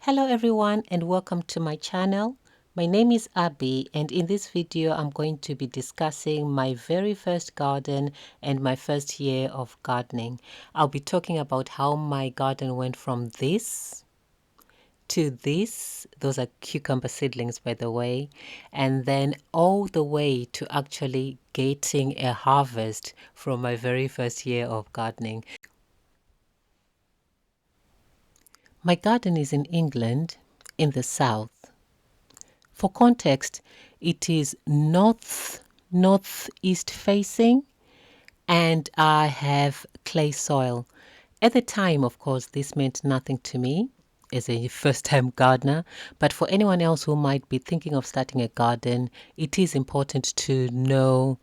Hello everyone and welcome to my channel. My name is Abby and in this video I'm going to be discussing my very first garden and my first year of gardening. I'll be talking about how my garden went from this to this. Those are cucumber seedlings, by the way, and then all the way to actually getting a harvest from my very first year of gardening. My garden is in England, in the south. For context, it is northeast facing, and I have clay soil. At the time, of course, this meant nothing to me as a first-time gardener, but for anyone else who might be thinking of starting a garden, it is important to know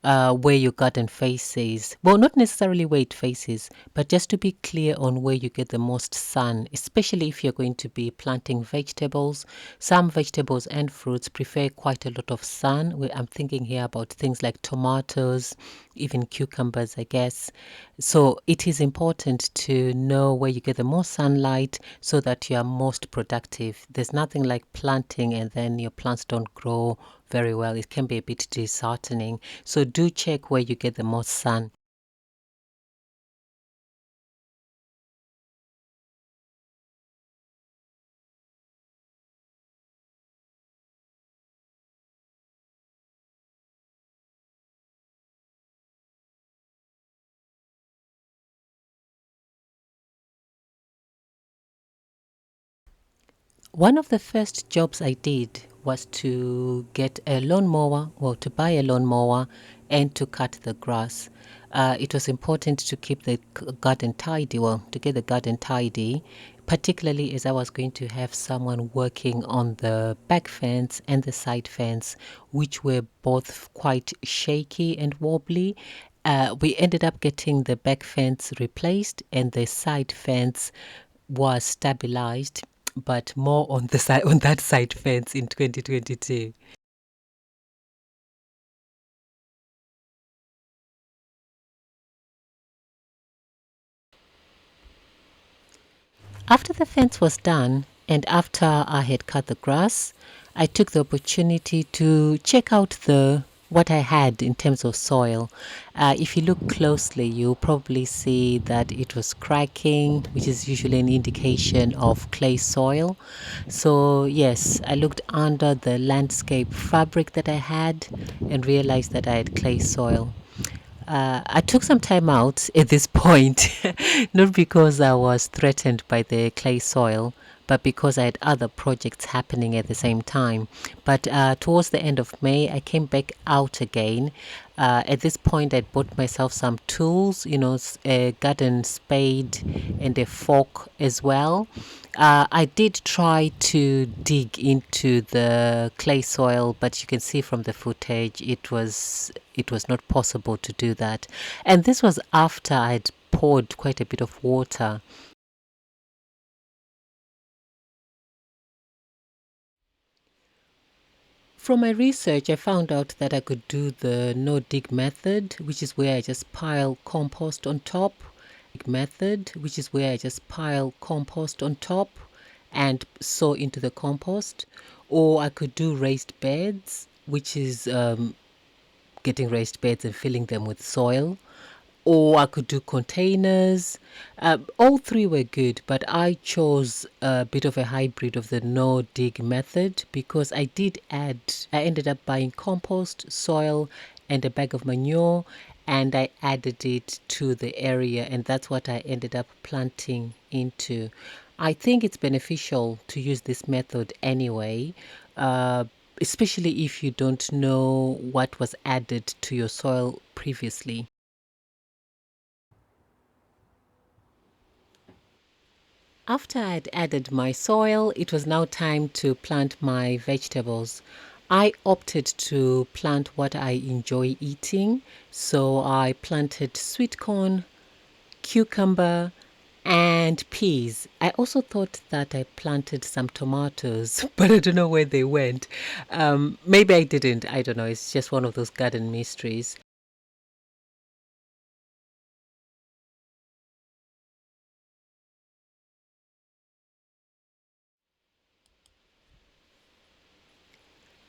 where your garden faces. Well, not necessarily where it faces, but just to be clear on where you get the most sun, especially if you're going to be planting vegetables. Some vegetables and fruits prefer quite a lot of sun. I'm thinking here about things like tomatoes, even cucumbers, I guess. So it is important to know where you get the most sunlight so that you are most productive. There's nothing like planting and then your plants don't grow very well. It can be a bit disheartening. So do check where you get the most sun. One of the first jobs I did was to get a lawnmower, well, to buy a lawnmower and to cut the grass. It was important to keep the garden tidy, well, to get the garden tidy, particularly as I was going to have someone working on the back fence and the side fence, which were both quite shaky and wobbly. We ended up getting the back fence replaced and the side fence was stabilized, but more on the side on that side fence in 2022. After the fence was done and after I had cut the grass, I took the opportunity to check out the what I had in terms of soil. If you look closely, you'll probably see that it was cracking, which is usually an indication of clay soil. So, yes, I looked under the landscape fabric that I had and realized that I had clay soil. I took some time out at this point, not because I was threatened by the clay soil, but because I had other projects happening at the same time. But towards the end of May, I came back out again. At this point, I'd bought myself some tools, a garden spade and a fork as well. I did try to dig into the clay soil, but you can see from the footage it was not possible to do that. And this was after I'd poured quite a bit of water. From my research, I found out that I could do the no dig method, which is where I just pile compost on top. Method, which is where I just pile compost on top and sow into the compost. Or I could do raised beds, which is getting raised beds and filling them with soil. Or I could do containers. All three were good, but I chose a bit of a hybrid of the no dig method because I ended up buying compost, soil, and a bag of manure, and I added it to the area, and that's what I ended up planting into. I think it's beneficial to use this method anyway, uh, especially if you don't know what was added to your soil previously. After I'd added my soil, it was now time to plant my vegetables. I opted to plant what I enjoy eating, so I planted sweet corn, cucumber, and peas. I also thought that I planted some tomatoes, but I don't know where they went. Maybe I didn't. I don't know. It's just one of those garden mysteries.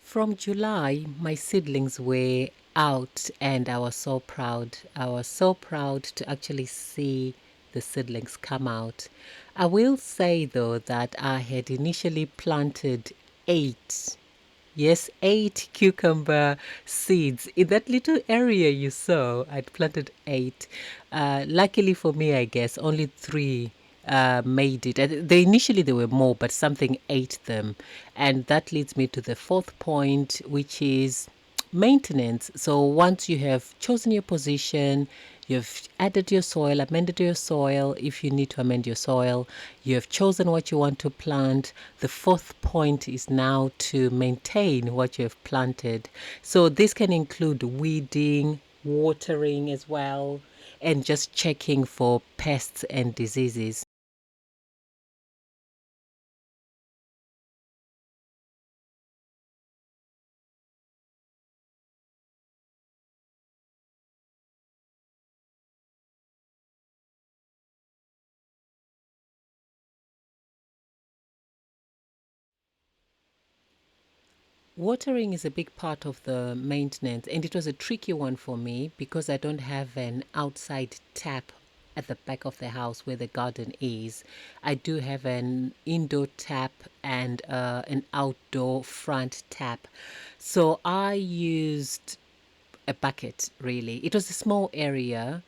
From July, my seedlings were out, and I was so proud. I was so proud to actually see the seedlings come out. I will say though that I had initially planted eight, yes, eight cucumber seeds in that little area you saw. I'd planted eight. Luckily for me, I guess only three made it. They initially there were more, but something ate them, and that leads me to the fourth point, which is maintenance. So once you have chosen your position, you've added your soil, amended your soil if you need to amend your soil, you have chosen what you want to plant. The fourth point is now to maintain what you have planted. So this can include weeding, watering as well, and just checking for pests and diseases. Watering is a big part of the maintenance, and it was a tricky one for me because I don't have an outside tap at the back of the house where the garden is. I do have an indoor tap and an outdoor front tap. So I used a bucket really. It was a small area.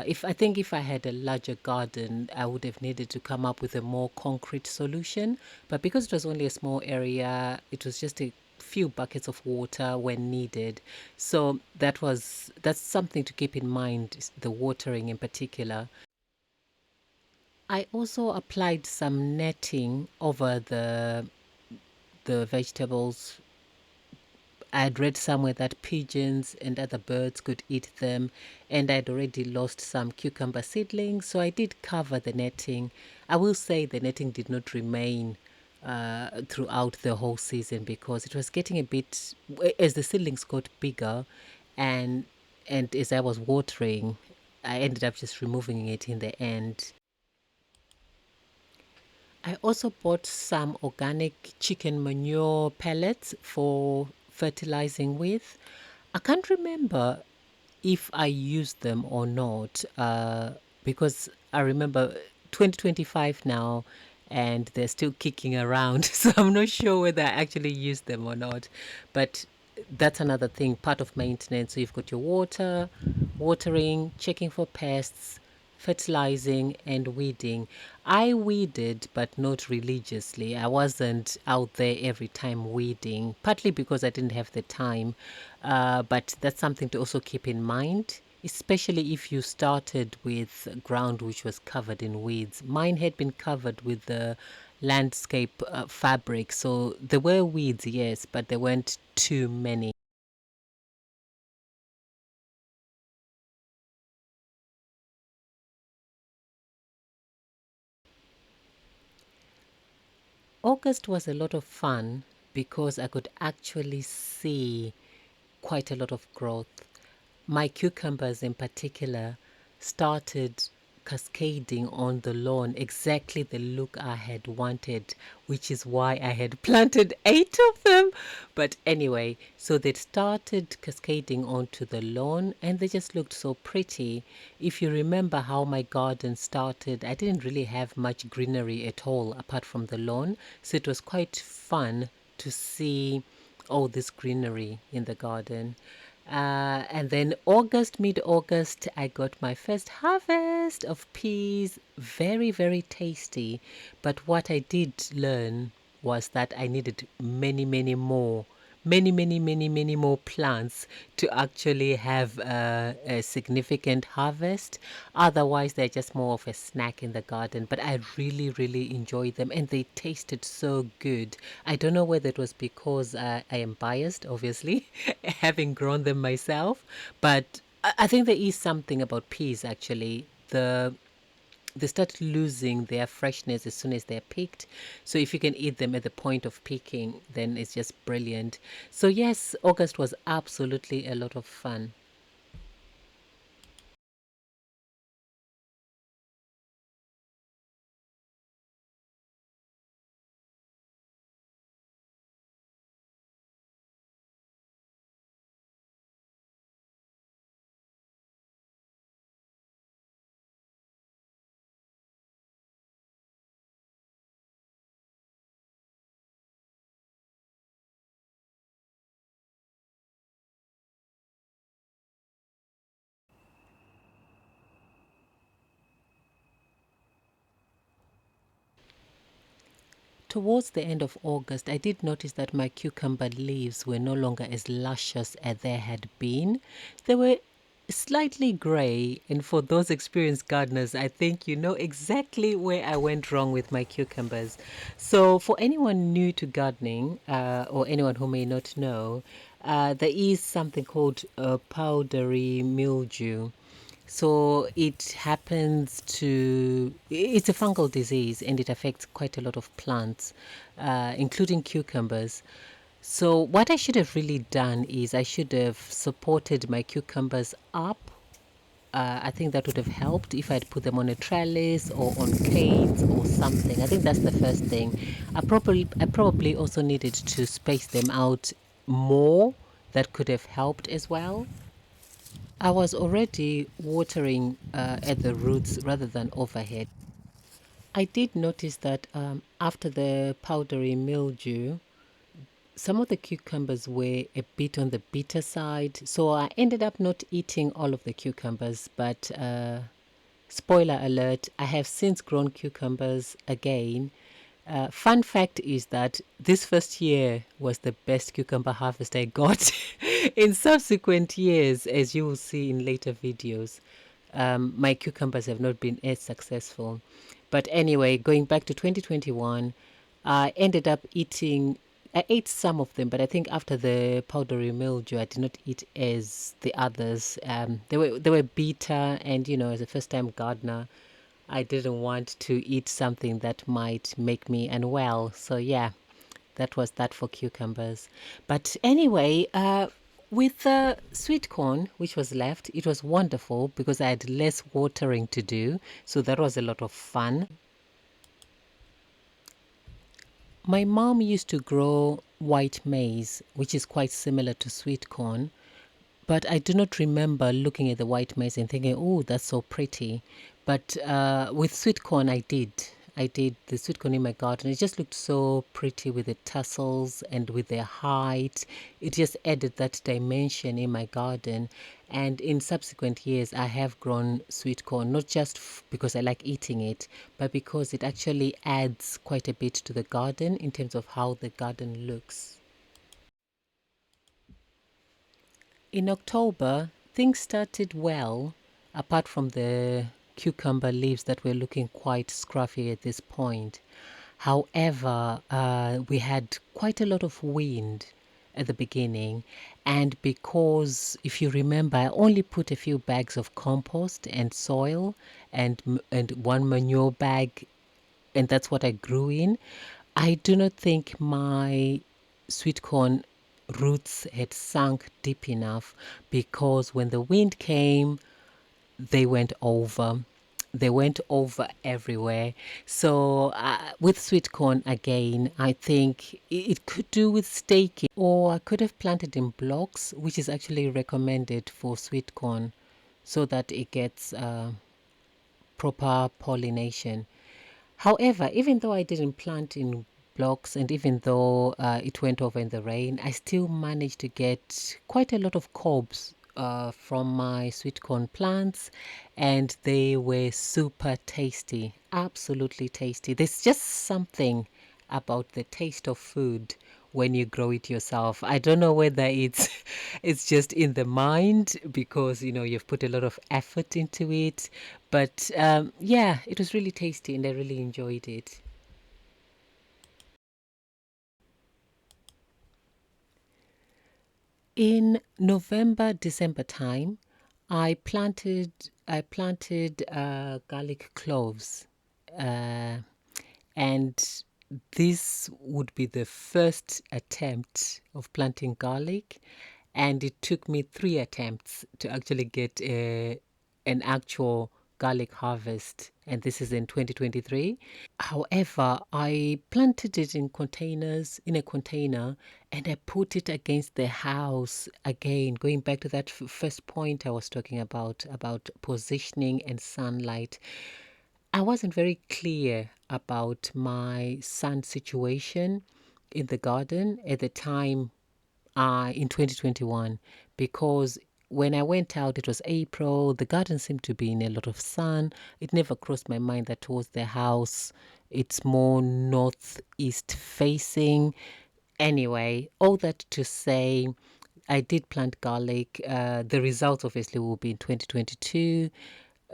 If I think if I had a larger garden, I would have needed to come up with a more concrete solution. But because it was only a small area, it was just a few buckets of water when needed. So that's something to keep in mind, the watering in particular. I also applied some netting over the vegetables. I'd read somewhere that pigeons and other birds could eat them, and I'd already lost some cucumber seedlings, so I did cover the netting. I will say the netting did not remain throughout the whole season because it was getting a bit, as the seedlings got bigger, and as I was watering, I ended up just removing it in the end. I also bought some organic chicken manure pellets for fertilizing with. I can't remember if I used them or not because I remember 2025 now and they're still kicking around. So I'm not sure whether I actually used them or not. But that's another thing, part of maintenance. So you've got your water, watering, checking for pests, fertilizing, and weeding. I weeded, but not religiously. I wasn't out there every time weeding, partly because I didn't have the time. But that's something to also keep in mind, especially if you started with ground which was covered in weeds. Mine had been covered with the landscape fabric, so there were weeds, yes, but there weren't too many. August was a lot of fun because I could actually see quite a lot of growth. My cucumbers, in particular, started cascading on the lawn, exactly the look I had wanted, which is why I had planted eight of them. But anyway, so they started cascading onto the lawn and they just looked so pretty. If you remember how my garden started, I didn't really have much greenery at all apart from the lawn. So it was quite fun to see all this greenery in the garden. And then mid August, I got my first harvest of peas. Very, very tasty. But what I did learn was that I needed many more, many more plants to actually have a significant harvest. Otherwise, they're just more of a snack in the garden. But I really enjoyed them and they tasted so good. I don't know whether it was because I am biased, obviously, having grown them myself, but I think there is something about peas actually. They start losing their freshness as soon as they're picked. So if you can eat them at the point of picking, then it's just brilliant. So yes, August was absolutely a lot of fun. towards the end of August, I did notice that my cucumber leaves were no longer as luscious as they had been. They were slightly gray, and for those experienced gardeners, I think you know exactly where I went wrong with my cucumbers. So, for anyone new to gardening, or anyone who may not know, there is something called powdery mildew. So it happens to, it's a fungal disease and it affects quite a lot of plants, including cucumbers. So what I should have really done is I should have supported my cucumbers up. I think that would have helped if I'd put them on a trellis or on canes or something. I think that's the first thing. I probably also needed to space them out more. That could have helped as well. I was already watering at the roots rather than overhead. I did notice that after the powdery mildew, some of the cucumbers were a bit on the bitter side. So I ended up not eating all of the cucumbers, but spoiler alert, I have since grown cucumbers again. Fun fact is that this first year was the best cucumber harvest I got. In subsequent years, as you will see in later videos, my cucumbers have not been as successful. But anyway, going back to 2021, I ended up eating. I ate some of them, but I think after the powdery mildew, I did not eat as the others. They were bitter, and as a first time gardener, I didn't want to eat something that might make me unwell. So yeah, that was that for cucumbers. But anyway, with the sweet corn, which was left, it was wonderful because I had less watering to do. So that was a lot of fun. My mom used to grow white maize, which is quite similar to sweet corn. But I do not remember looking at the white maize and thinking, oh, that's so pretty. But with sweet corn, I did. I did the sweet corn in my garden. It just looked so pretty with the tassels and with their height. It just added that dimension in my garden. And in subsequent years, I have grown sweet corn, not just because I like eating it, but because it actually adds quite a bit to the garden in terms of how the garden looks. In October, things started well, apart from the cucumber leaves that were looking quite scruffy at this point. However, we had quite a lot of wind at the beginning, and because if you remember, I only put a few bags of compost and soil and one manure bag, and that's what I grew in. I do not think my sweet corn roots had sunk deep enough because when the wind came, they went over. They went over everywhere. So, with sweet corn again, I think it could do with staking, or I could have planted in blocks, which is actually recommended for sweet corn so that it gets proper pollination. However, even though I didn't plant in blocks and even though it went over in the rain, I still managed to get quite a lot of cobs from my sweet corn plants, and they were super tasty, absolutely tasty. There's just something about the taste of food when you grow it yourself. I don't know whether it's it's just in the mind because you've put a lot of effort into it, but yeah, it was really tasty and I really enjoyed it. In November, December time, I planted garlic cloves, uh, and this would be the first attempt of planting garlic, and it took me 3 attempts to actually get an actual garlic harvest, and this is in 2023. However, I planted it in a container, and I put it against the house again, going back to that first point I was talking about positioning and sunlight. I wasn't very clear about my sun situation in the garden at the time in 2021 because when I went out, it was April. The garden seemed to be in a lot of sun. It never crossed my mind that towards the house, it's more northeast facing. Anyway, all that to say, I did plant garlic. The results obviously will be in 2022.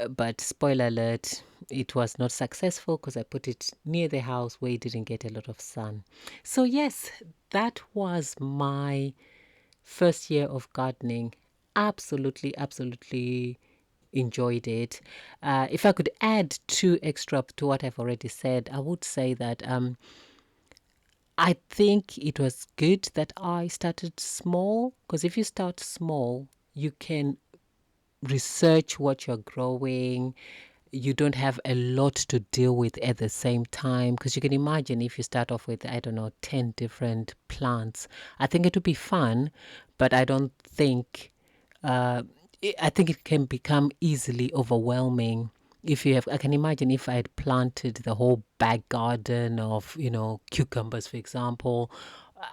But spoiler alert, it was not successful because I put it near the house where it didn't get a lot of sun. So, yes, that was my first year of gardening. Absolutely, absolutely enjoyed it. If I could add two extra to what I've already said, I would say that I think it was good that I started small, because if you start small, you can research what you're growing. You don't have a lot to deal with at the same time, because you can imagine if you start off with, I don't know, 10 different plants. I think it would be fun, but I don't think, I think it can become easily overwhelming. If you have, I can imagine if I had planted the whole back garden of, cucumbers, for example.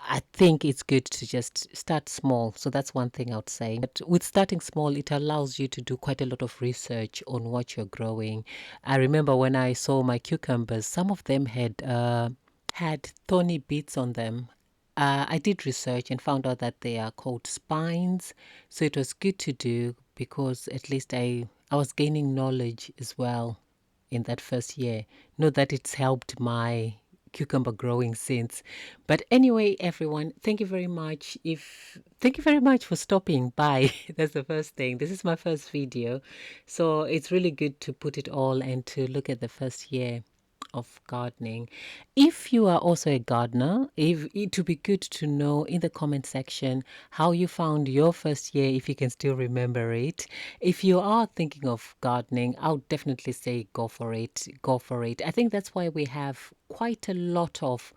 I think it's good to just start small. So that's one thing I would say. But with starting small, it allows you to do quite a lot of research on what you're growing. I remember when I saw my cucumbers, some of them had thorny bits on them. I did research and found out that they are called spines. So it was good to do because at least I was gaining knowledge as well in that first year. Not that it's helped my cucumber growing since. But anyway, everyone, thank you very much. Thank you very much for stopping by. That's the first thing. This is my first video. So it's really good to put it all and to look at the first year of gardening. If you are also a gardener, it would be good to know in the comment section how you found your first year, if you can still remember it. If you are thinking of gardening, I would definitely say go for it. Go for it. I think that's why we have quite a lot of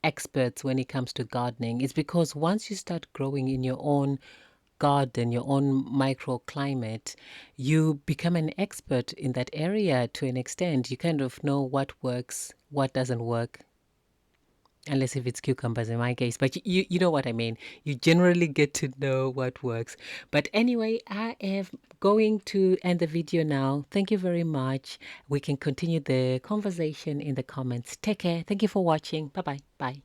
experts when it comes to gardening. It's because once you start growing in your own garden, your own microclimate, you become an expert in that area to an extent. You kind of know what works, what doesn't work, unless if it's cucumbers in my case, but you know what I mean. You generally get to know what works. But anyway, I am going to end the video now. Thank you very much. We can continue the conversation in the comments. Take care. Thank you for watching. Bye bye.